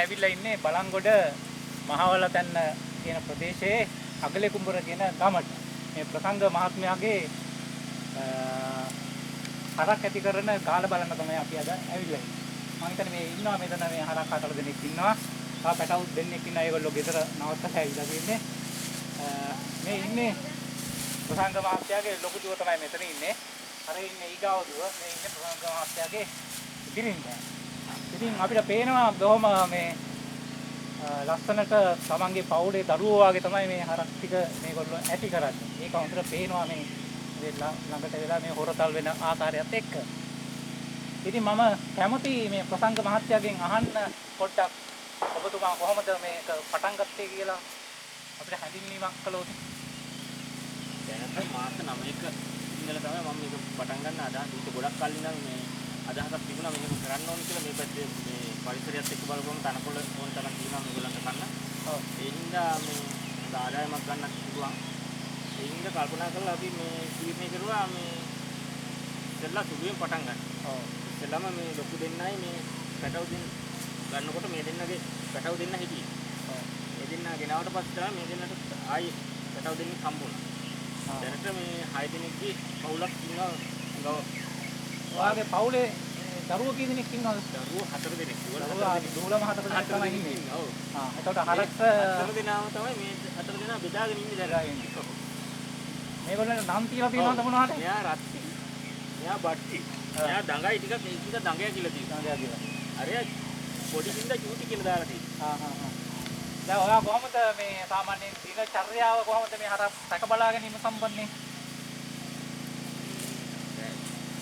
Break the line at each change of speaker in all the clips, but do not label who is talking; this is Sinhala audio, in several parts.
ඇවිල්ලා ඉන්නේ බලංගොඩ මහවලතැන්න කියන ප්‍රදේශයේ අගලේ කුඹුර කියන ගමට. මේ ප්‍රසංග මහත්මයාගේ හරක් ඇති කරන ගාල බලන්න තමයි අපි අද ඇවිල්ලා ඉන්නේ. මම හිතන්නේ මේ ඉන්නවා මෙතන මේ හරක් 4 දෙනෙක් ඉන්නවා. තව පැටවුත් දෙන්නෙක් ඉන්නවා. ඒගොල්ලෝ ගෙදර නවත්තලා ඇවිල්ලා තියෙන්නේ. මේ ඉන්නේ ප්‍රසංග මහත්මයාගේ ලොකු දුව තමයි මෙතන ඉන්නේ. අර ඉන්නේ ඊගාව දුව. මේ ඉන්නේ ප්‍රසංග මහත්මයාගේ බිරිඳ. ඉතින් අපිට පේනවා බොහොම මේ ලස්සනට තමන්ගේ පවුලේ දරුවෝ වගේ තමයි මේ හරක් ටික මේගොල්ලෝ ඇති කරන්නේ. ඒක හොඳට පේනවා මේ ළඟට වෙලා මේ හොරතල් වෙන ආකාරයත් එක්ක. ඉතින් මම කැමති මේ ප්‍රසංග මහත්තයාගෙන් අහන්න පොඩ්ඩක් ඔබතුමා කොහොමද මේක පටන් ගත්තේ කියලා අපිට හැඳින්වීමක් කළොත්.
දැනට මාස 9ක ඉඳලා තමයි මම මේක පටන් ගන්න අදහස්. ඒක ගොඩක් කල් ඉඳන් මේ අදහසක් තිබුණා මේක කරන්න ඕනේ කියලා. මේ පැත්තේ මේ පරිසරයත් එක්ක බලපුවම තනකොළ ඕන තරම් තියෙනවා මේගොල්ලන්ට කන්න. ඔව්. ඒ හින්දා මේ ආදායමක් ගන්නත් පුළුවන්. ඒ හින්දා කල්පනා කරලා අපි මේ තීරණය කරුවා මේ ඉස්සෙල්ලා සුදුවෙන් පටන් ගන්න. ඔව්. ඉස්සෙල්ලාම මේ ලොකු දෙන්නයි මේ පැටව දෙන්න ගන්නකොට මේ දෙන්නගේ පැටව දෙන්න හිටියේ. ඔව්. මේ දෙන්න ගෙනාවට පස්සේ තමයි මේ දෙන්නට ආයි පැටව දෙන්නෙක් හම්බුණා. දැනට මේ 6 දෙනෙක්ගේ පවුලක් ඉන්නවා ගව.
ඔයාගේ පවුලේ දරුවෝ කී දෙනෙක් ඉන්නවද?
දරුවෝ 4 දෙනෙක්.
දුවලම 4 දෙනෙක් තමයි ඉන්නේ. ඔව්. එතකොට හරක්ස
4 දෙනාම තමයි මේ 4 දෙනා බෙදාගෙන ඉන්නේ දැන්.
මේගොල්ලන්ට නම් තියලා තියෙනවද මොනවද?
එයා රත්ති. එයා බට්ටි. එයා දඟයි ටිකක් මේක දඟය කියලා තියෙනවා.
දඟය කියලා.
අරය පොඩි හින්දා චූටි කියලා දාලා තියෙනවා.
දැන් ඔයා කොහොමද මේ සාමාන්‍යයෙන් දිනචර්යාව කොහොමද මේ හරක් සැක බලා ගැනීම සම්බන්ධයෙන්?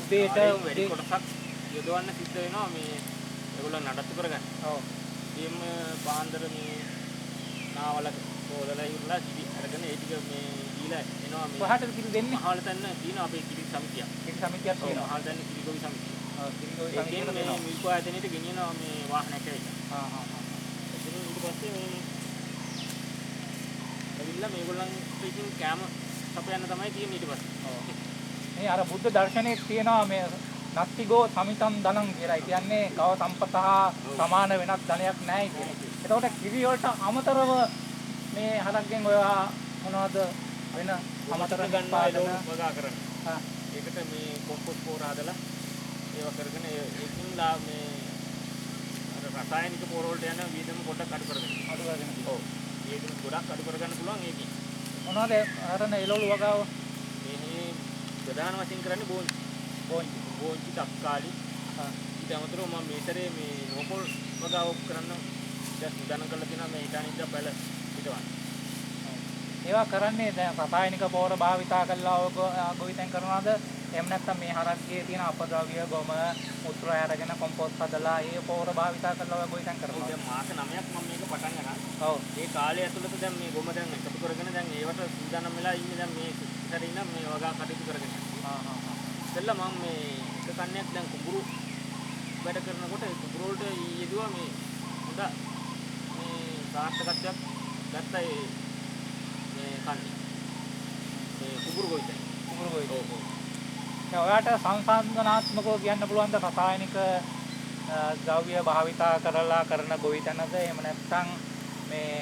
උදේට
වැඩි කොටසක් යොදවන්න සිද්ධ වෙනවා මේ ඒගොල්ලෝ නඩත්තු කරගන්න. ඔව්. ඊම පාන්දර මේ නාවල පොදලා ඉවරලා කිරි අරගෙන ඒ ටික මේ දීලා එනවා මේ.
කොහාටද කිරි දෙන්නේ?
මහවල තැන්න තියෙනවා අපේ කිරි සමිතියක්.
කිරි සමිතියක් තියෙනවා.
මහවල තැන්න කිරිගොවි සමිතිය.
ඔව් කිරිගොවි සමිතිය
තියෙනවා. මේ මිල්කෝ ආයතනෙට ගෙනියනවා මේ වාහනයක් ඇවිල්ලා. එතන ඊට පස්සේ මේ ඇවිල්ලා මේගොල්ලන්ට ඉතින් කැම සපයන්න තමයි තියෙන්නේ ඊට පස්සේ. ඔව්.
මේ අර බුද්ධ දර්ශනයේ තියෙනවා මේ නත්තිගෝ සමිතම් ධනං කියලා. ඒ කියන්නේ ගව සම්පත හා සමාන වෙනත් ධනයක් නැහැ කියන්නේ. එතකොට කිරි වලට අමතරව මේ හරක්ගෙන් ඔයා මොනවද වෙන අමතර
ගන්නවා වගා කරන්න. ඒකට මේ කොම්පොස්ට් පොර හදලා ඒවා කරගෙන ඒකින්ලා මේ අර රසායනික පොර වලට යන වීදම පොඩ්ඩක් අඩු කරගන්න. ඔව්. ඒක ගොඩක් අඩු කරගන්න පුළුවන් ඒකෙන්.
මොනවද අරන එළවලු වගාව?
මේ ප්‍රධාන වශයෙන් කරන්නේ බෝංචි තක්කාලි. ඊට අමතරව මම මේතරේ මේ නෝපොල් වගාව කරන්න දැන් සූදානම් කරලා තියෙනවා මේ ඉතාලියට බැල පිටවන්න.
ඒවා කරන්නේ දැන් රසායනික පොර භාවිතා කළා ගොවිතැන් කරනවාද? එහෙම නැත්නම් මේ හරක්ගේ තියෙන අපද්‍රව්‍ය ගොම මුත්‍ර අරගෙන කොම්පෝස්ට් හදලා ඒ පොර භාවිතා කරලා ගොවිතැන් කරනවා.
දැන් මාස 9ක් මම මේක පටන් ගන්නවා.
ඔව්.
ඒ කාලය ඇතුළත දැන් මේ ගොම දැන් එකතු කරගෙන දැන් ඒවට සූදානම් වෙලා ඉන්නේ දැන් මේ ඉස්සර ඉන්න මේ වගා කටයුතු කරගෙන. ඉතින්ලා මම මේ එක කන්නයක් දැන් කුඹුරු වැඩ කරනකොට ඒ කුඹුරු වලට යෙදුවා මේ හොඳ මේ සාර්ථකත්වයක් ගත්තා මේ කන්නේ. මේ කුඹුරු ගොවිතැන.
කුඹුරු ගොවිතැන. ඔව්. දැන් ඔයාට සංසන්දනාත්මකව කියන්න පුළුවන් ද රසායනික ද්‍රව්‍ය භාවිතා කරලා කරන ගොවිතැනද එහෙම නැත්නම් මේ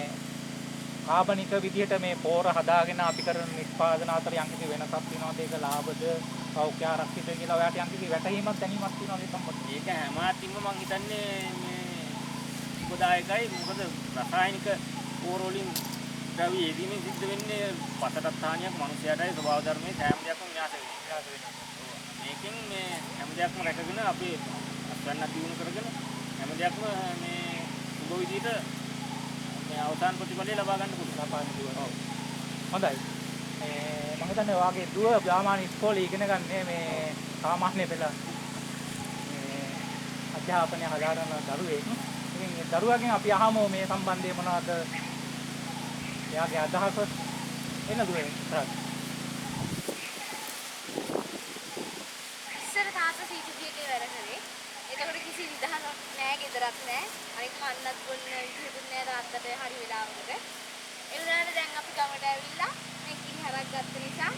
කාබනික විදිහට මේ පෝර හදාගෙන අපි කරන නිෂ්පාදන අතර යම්කිසි වෙනසක් තියෙනවද? ඒක ලාභද සෞඛ්‍ය ආරක්ෂිත කියලා ඔයාට යම්කිසි වැටහීමක් දැනීමක් තියෙනවද මේ සම්බන්ධයෙන්?
ඒක හැම අතින්ම මම හිතන්නේ මේ සුබදායකයි. මොකද රසායනික පෝර වලින් ද්‍රව්‍ය එදීමෙන් සිද්ධ වෙන්නේ පතටත් හානියක්, මනුස්සයාටයි ස්වභාව ධර්මයේ සෑම දෙයක්ම විනාශ වෙනවා. මේකෙන් මේ හැම දෙයක්ම රැකගෙන අපි අස්වැන්න දිනු කරගෙන හැම දෙයක්ම මේ සුබ විදිහට මේ අවසාන ප්‍රතිඵලය ලබා ගන්න පුළුවන්.
ඔව්. හොඳයි. මම හිතන්නේ ඔයාගේ දුව ගාමාන ඉස්කෝලේ ඉගෙන ගන්නේ මේ සාමාන්‍ය පෙළ මේ අධ්‍යාපනය හදාරන දරුවෙක්. ඉතින් දරුවාගෙන් අපි අහමු මේ සම්බන්ධයෙන් මොනවද එයාගේ අදහස එන දුවේ.
ඉස්සර තාත්තා සීටුපියකේ වැඩ කරේ. එතකොට කිසි විදහාවක් නැහැ, ගෙදරක් නැහැ. අනික කන්නත් බොන්න විදිහකුත් නැහැ තාත්තට හරි වෙලාවකට. ඒ වුණාට දැන් අපි ගමට ඇවිල්ලා මේ කිරි හරක් ගත්ත නිසා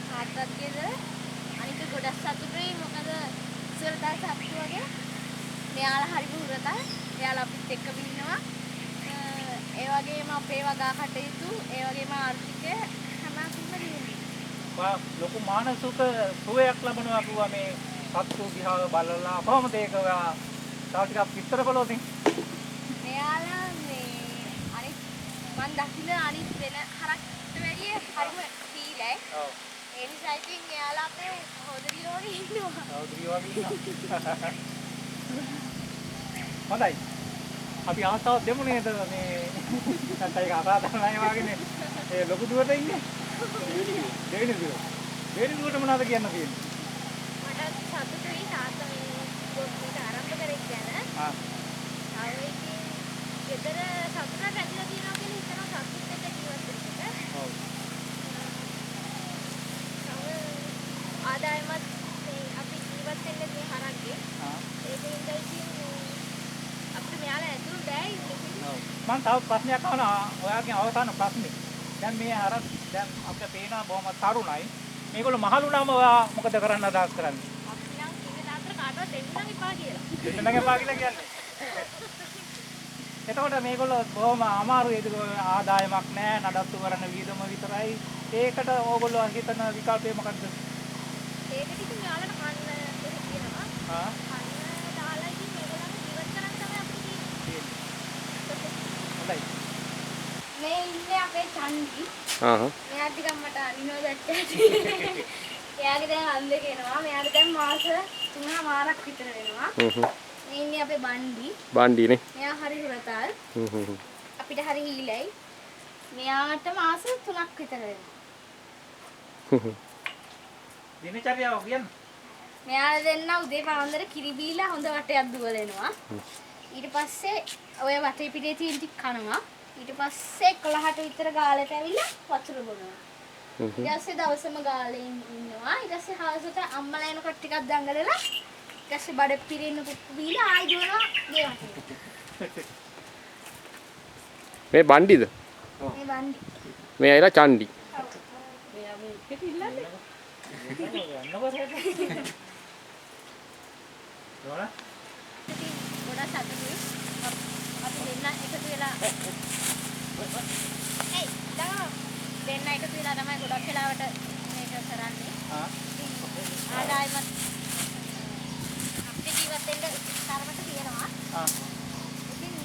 තාත්තත් ගෙදර අනික ගොඩක් සතුටුයි. මොකද ඉස්සර තාත්තා සතුටු වගේ මෙයාලා හරි බුරතයි. එයාලා අපිත් එක්කම ඉන්නවා. වගේම අපේ වගා කටයුතු, ඒ වගේම ආර්ථිකය හැමතින්ම දියුණුයි.
ලොකු මානසික සුවයක් ලබනවා කිව්වා මේ සත්තු දිහා බලලා කොහොමද ඒක ඔයා තව ටිකක් විස්තර කළොත්
මෙයාලා මේ අනිත් මන් දකින්න අනිත් වෙන හරක්ට වැඩිය හරිම සීලයි.
ඔව්
ඒ නිසා ඉතින් මෙයාලා අපේ සහෝදරියෝ වගේ ඉන්නවා.
සහෝදරියෝ වගේ ඉන්නවා. හොඳයි. අපි ආසාවක් දෙමු නේද මේ නැත්නම් ඒක අසාධාරණයි වගේනේ. ඒ ලොකු දුවට ඉන්නේ. දෙවෙනි දුව. දෙවෙනි දුවට මොනවද කියන්න තියෙන්නේ?
මට සතුටුයි තාත්තා මේ පොත් ආරම්භ කරේ ගැන.
ආ
තව ඉතින් ගෙදර සතුටක් ඇතිලා තියෙනවා කියලා හිතනවා සතුටෙත් එක්ක ජීවත් වෙන්න.
ඔව්.
තව ආදායමත් මේ අපි ජීවත් වෙන්නේ මේ හරක්ගේ.
ආ
ඒකෙන් ඉතින් අපිට මෙයාලා ඇතුළු බෑ ඉන්නේ.
ඔව්. මම තව ප්‍රශ්නයක් අහනවා. ඔයාගේ අවසාන ප්‍රශ්නේ. දැන් මේ අර දැන් අපිට පේනවා බොහොම තරුණයි. මේගොල්ලෝ මහලුණාම ඔයා මොකද කරන්න අදහස් කරන්නේ?
අපි නම් කිව්වේ තාත්තට කාටවත් දෙන්න නම් එපා කියලා.
දෙන්නගේ එපා කියලා කියන්නේ. එතකොට මේගොල්ලෝ බොහොම අමාරුයි ඒක ආදායමක් නැහැ නඩත්තු කරන වියදම විතරයි. ඒකට ඕගොල්ලෝ හිතන විකල්පය මොකද්ද?
ඒකට ඉතින් මෙයාලට කන්න දෙන්න කියනවා.
ආ
කන්න දාලා ඉතින් මේගොල්ලන්ට ජීවත් කරන්න තමයි අපිට තියෙන්නේ.
හොඳයි.
මේ ඉන්නේ අපේ චන්දි. මෙයා ටිකක් මට අනිනෝ දැක්කේ. එයාගේ දැන් අන් දෙක එනවා. මෙයාට දැන් මාස 3මාරක් විතර වෙනවා. මේ ඉන්නේ අපේ බණ්ඩි.
බණ්ඩිනේ.
මෙයා හරි හුරතල්. අපිට හරි හීලයි. මෙයාට මාස 3ක් විතර වෙනවා.
දිනචර්යාව කියන්නේ
මෙයාලා දෙන්න උදේ පාන්දර කිරි බීලා හොඳ වටයක් දුවලෙනවා. ඊට පස්සේ ඔය වටේ පිටේ තියෙන ටික කනවා. ඊට පස්සේ 11ට විතර ගාලට ඇවිල්ලා වතුර බොනවා. ඊට පස්සේ දවසම ගාලේ ඉන්නවා. ඊට පස්සේ හවසට අම්මලා එනකොට ටිකක් දඟලලා ඊට පස්සේ බඩ පිරෙන්න කුක්කු බීලා ආයි දුවනවා ගේ වටේ.
මේ බණ්ඩිද?
මේ බණ්ඩි.
මේ අයලා චණ්ඩි.
මෙයා මේ පිට ඉල්ලන්නේ.
නෝනා
ඉතින් ගොඩක් සතුටුයි. අපි දෙන්න එකතු වෙලා ඒ දෙන්න එකතු වෙලා තමයි ගොඩක් වෙලාවට මේක කරන්නේ.
ආ
ආදායමත් අපේ ජීවත් වෙන්න තරමට තියෙනවා.
ආ
ඉතින්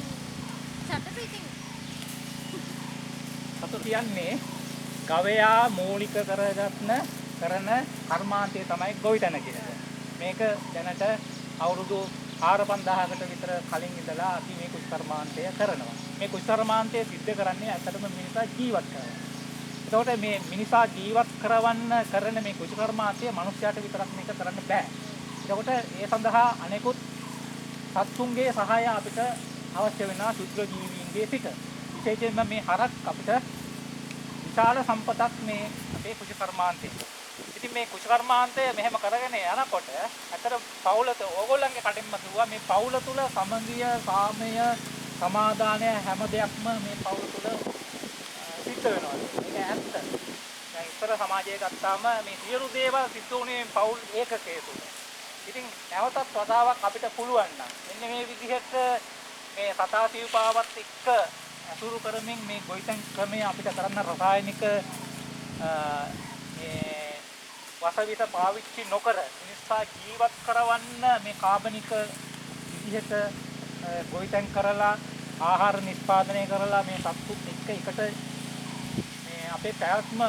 සතුටුයි ඉතින්.
සතු කියන්නේ ගවයා මූලික කරන කර්මාන්තය තමයි ගොවිතැන කියන්නේ. මේක දැනට අවුරුදු 4-5000කට විතර කලින් ඉඳලා අපි මේ කුෂ් කර්මාන්තය කරනවා. මේ කුෂ් කර්මාන්තය සිද්ධ කරන්නේ ඇත්තටම මිනිසා ජීවත් කරනවා. එතකොට මේ මිනිසා ජීවත් කරවන්න කරන මේ කුෂ් කර්මාන්තය මිනිස්යාට විතරක් මේක කරන්න බෑ. එතකොට ඒ සඳහා අනෙකුත් සත්තුන්ගේ සහාය අපිට අවශ්‍ය වෙනවා ශුද්‍ර ජීවීන්ගේ සිට. විශේෂයෙන්ම මේ හරක් අපිට විශාල සම්පතක් මේ අපේ කුෂ කර්මාන්තේ. ඉතින් මේ කුෂ කර්මාන්තය මෙහෙම කරගෙන යනකොට අතර පවුලට ඕගොල්ලන්ගේ කටින්ම කිව්වා මේ පවුල තුල සමගිය, සාමය, සමාදානය හැම දෙයක්ම මේ පවුල තුල සිද්ධ වෙනවා. ඒක ඇත්ත. දැන් ඉතර සමාජයේ ගත්තාම මේ සියලු දේවල් සිද්ධ වුණේ පවුල් ඒකකයේ තුල. ඉතින් නැවතත් වතාවක් අපිට පුළුවන් නම් මෙන්න මේ විදිහට මේ සතා සිව්පාවත් එක්ක අසුරු කරමින් මේ ගොවිතැන් ක්‍රමය අපිට කරන්න රසායනික මේ වසවිස පාවිච්චි නොකර මිනිසා ජීවත් කරවන්න මේ කාබනික විදිහට ගොවිතැන් කරලා ආහාර නිෂ්පාදනය කරලා මේ සත්තුත් එක්ක එකට මේ අපේ පැවැත්ම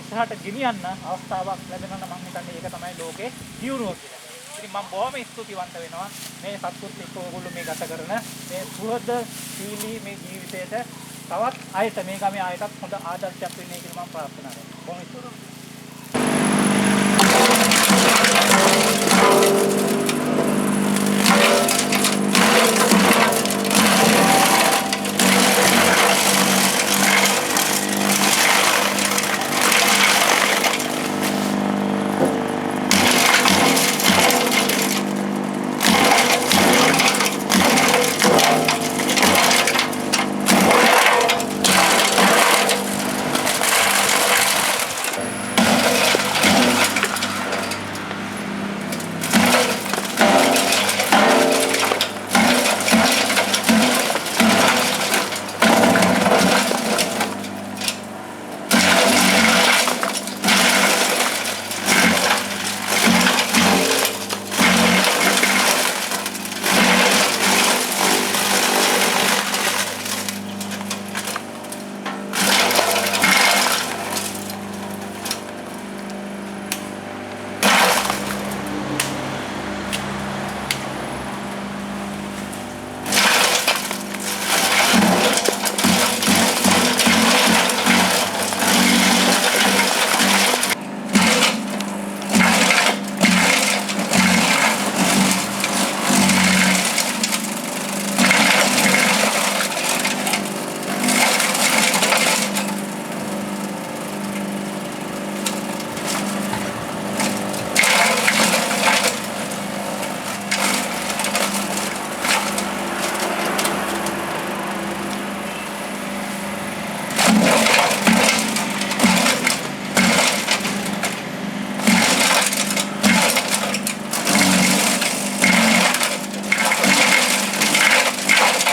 ඉස්සරහට ගෙනියන්න අවස්ථාවක් ලැබෙනවා නම් මම හිතන්නේ ඒක තමයි ලෝකේ දියුණුව කියලා. ඉතින් මම බොහොම ස්තුතිවන්ත වෙනවා මේ සත්තුත් එක්ක ඕගොල්ලෝ මේ ගත කරන මේ සුහද සීලී මේ ජීවිතයට තවත් අයට මේ ගමේ අයටත් හොඳ ආදර්ශයක් වෙන්නේ කියලා මම ප්‍රාර්ථනා කරනවා. බොහොම ස්තුතියි.